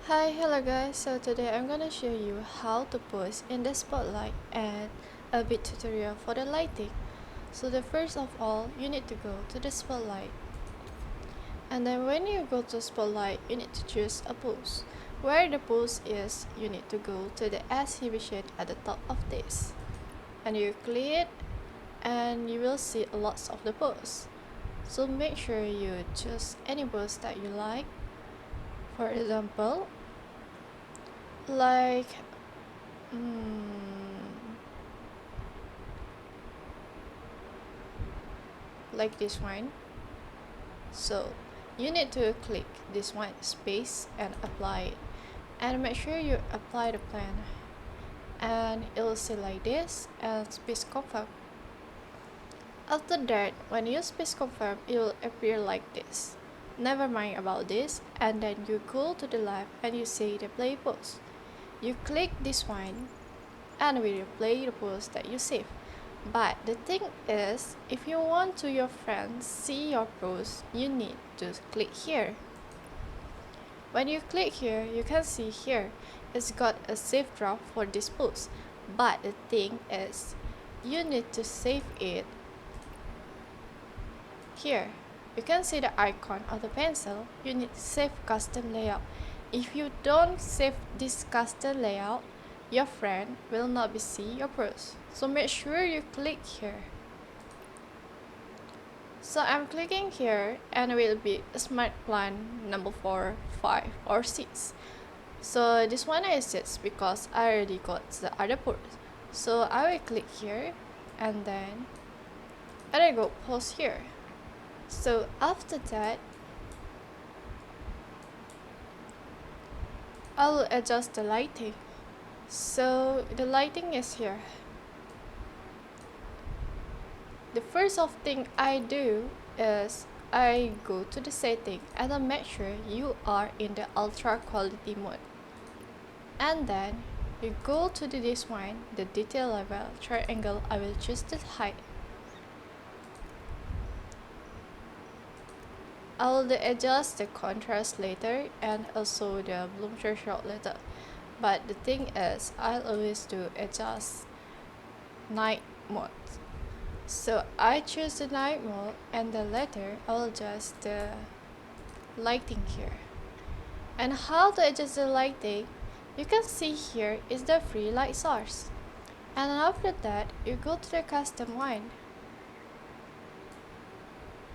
Hi, hello guys. So today I'm gonna show you how to pose in the spotlight and a bit tutorial for the lighting. So the first of all, you need to go to the spotlight, and then when you go to spotlight, you need to choose a pose. Where the pose is, you need to go to the exhibition at the top of this, and you click it, and you will see lots of the pose. So make sure you choose any pose that you like. For example, like like this one. So you need to click this one space and apply it, and make sure you apply the plan, and it will say like this and space confirm. After that, when you space confirm, it will appear like this. Never mind about this, and then you go to the left and you see the play pose. You click this one and we will play the pose that you save. But the thing is, if you want to your friends see your pose, you need to click here. When you click here, you can see here it's got a save draft for this pose. But the thing is, you need to save it here. You can see the icon of the pencil. You need to save custom layout. If you don't save this custom layout, your friend will not be see your pose. So make sure you click here. So I'm clicking here, and it will be a smart plan number 4, 5 or 6. So this one is 6 because I already got the other pose. So I will click here, and then I go pause here. So after that, I will adjust the lighting. So the lighting is here. The first of thing I do is I go to the setting and I make sure you are in the ultra quality mode. And then you go to this one, the detail level triangle. I will choose the height. I will adjust the contrast later and also the bloom threshold later. But the thing is, I'll always do adjust night mode. So I choose the night mode, and then later I'll adjust the lighting here. And how to adjust the lighting, you can see here is the free light source. And after that, you go to the custom one.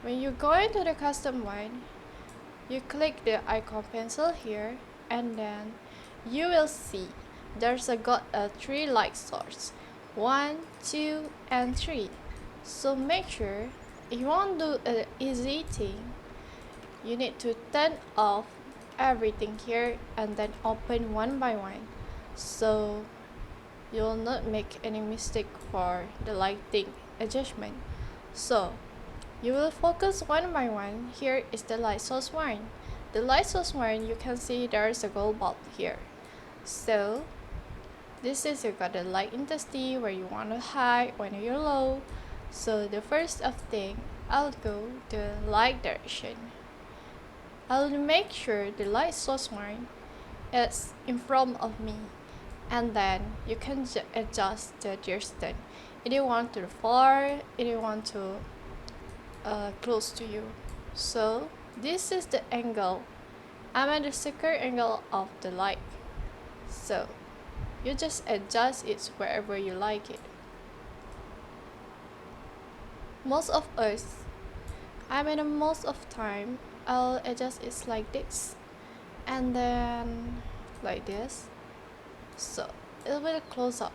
When you go into the custom one, you click the icon pencil here, and then you will see there's got a 3 light source, 1, 2 and 3. So make sure if you want to do an easy thing, you need to turn off everything here and then open one by one, so you will not make any mistake for the lighting adjustment. So you will focus one by one. Here is the light source one. The light source one, you can see there's a gold bulb here. So this is you got the light intensity where you want to high, when you're low. So the first of thing, I'll go the light direction. I'll make sure the light source one is in front of me, and then you can adjust the distance. If you want to far, if you want to close to you. So this is the angle. I'm at the second angle of the light. So you just adjust it wherever you like it. Most of us, most of time, I'll adjust it like this, and then like this. So it will close up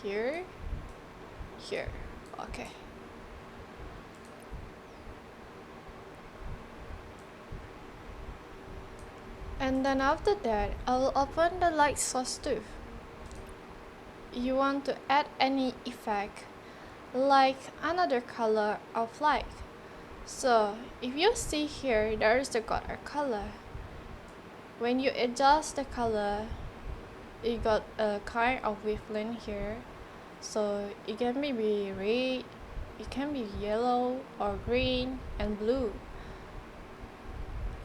here, here. Okay. And then after that, I will open the light source too. You want to add any effect, like another color of light. So if you see here, there is got a color. When you adjust the color, you got a kind of wavelength here. So it can be red, it can be yellow or green and blue.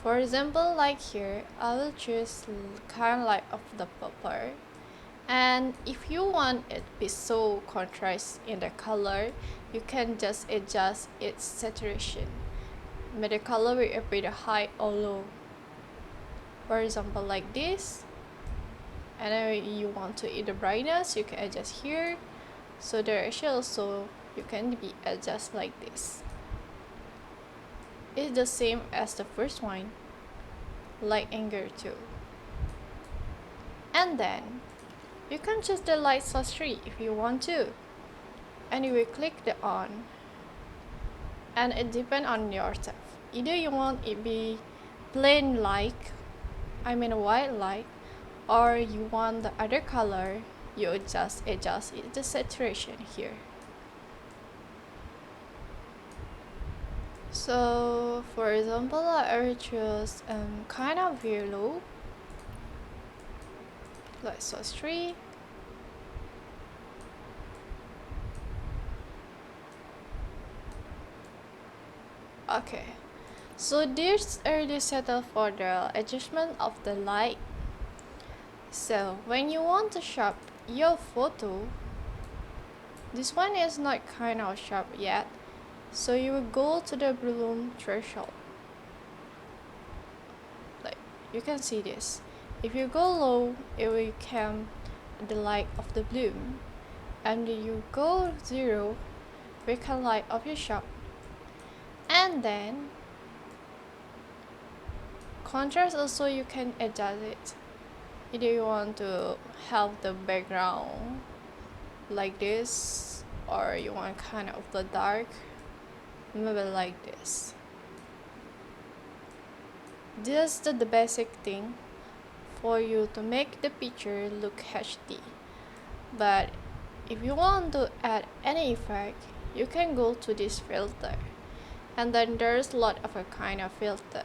For example, like here, I will choose kind of like of the purple. And if you want it to be so contrast in the color, you can just adjust its saturation. May the color will appear high or low. For example, like this. And then you want to add the brightness, you can adjust here. So direction also you can be adjust like this. It's the same as the first one, light angle too. And then you can choose the light source tree if you want to. And you will click the on. And it depends on yourself. Either you want it be plain light, white light, or you want the other color, you adjust the saturation here. So for example, I will choose kind of yellow, like source 3. Okay, so this already settled for the adjustment of the light. So when you want to sharp your photo, this one is not kind of sharp yet, so you will go to the bloom threshold. Like you can see this. If you go low, it will become the light of the bloom, and you go 0, become light of your sharp. And then contrast also you can adjust it. Either you want to have the background like this, or you want kind of the dark, maybe like this. This is the basic thing for you to make the picture look HD. But if you want to add any effect, you can go to this filter. And then there's a lot of a kind of filter.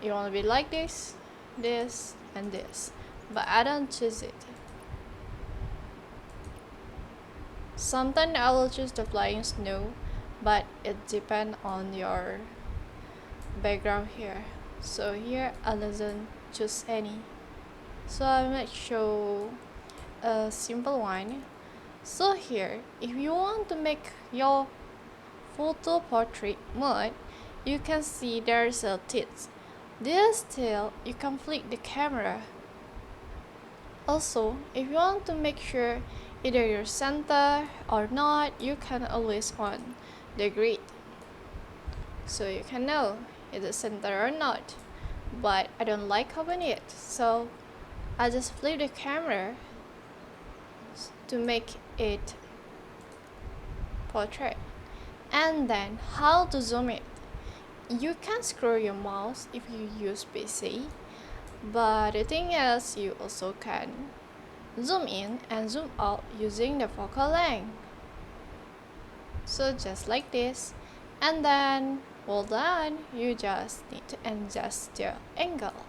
You want to be like this, this, and this. But I don't choose it. Sometimes I will choose the flying snow, but it depends on your background here. So here I doesn't choose any. So I might show a simple one. So here, if you want to make your photo portrait mode, you can see there's a tilt. This tilt, you can flick the camera. Also, if you want to make sure either you're center or not, you can always on the grid, so you can know is it center or not. But I don't like having it, so I just flip the camera to make it portrait. And then how to zoom it? You can scroll your mouse if you use PC, but the thing is you also can zoom in and zoom out using the focal length. So just like this, and then well done, you just need to adjust the angle.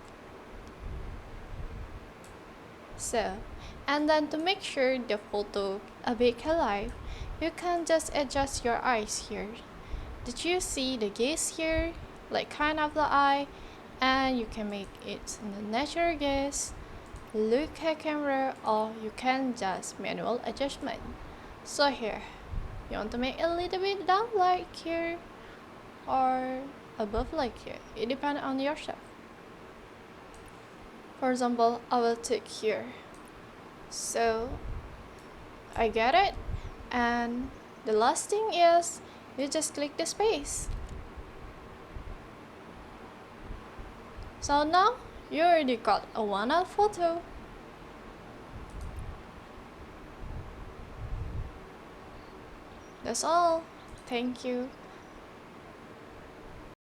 So, and then to make sure the photo a bit alive, you can just adjust your eyes here. Did you see the gaze here? Like kind of the eye, and you can make it in the natural gaze, look at camera, or you can just manual adjustment. So here, you want to make a little bit down like here, or above like here. It depends on yourself. For example, I will take here. So I get it, and the last thing is you just click the space. So now you already got a one-out photo. That's all. Thank you.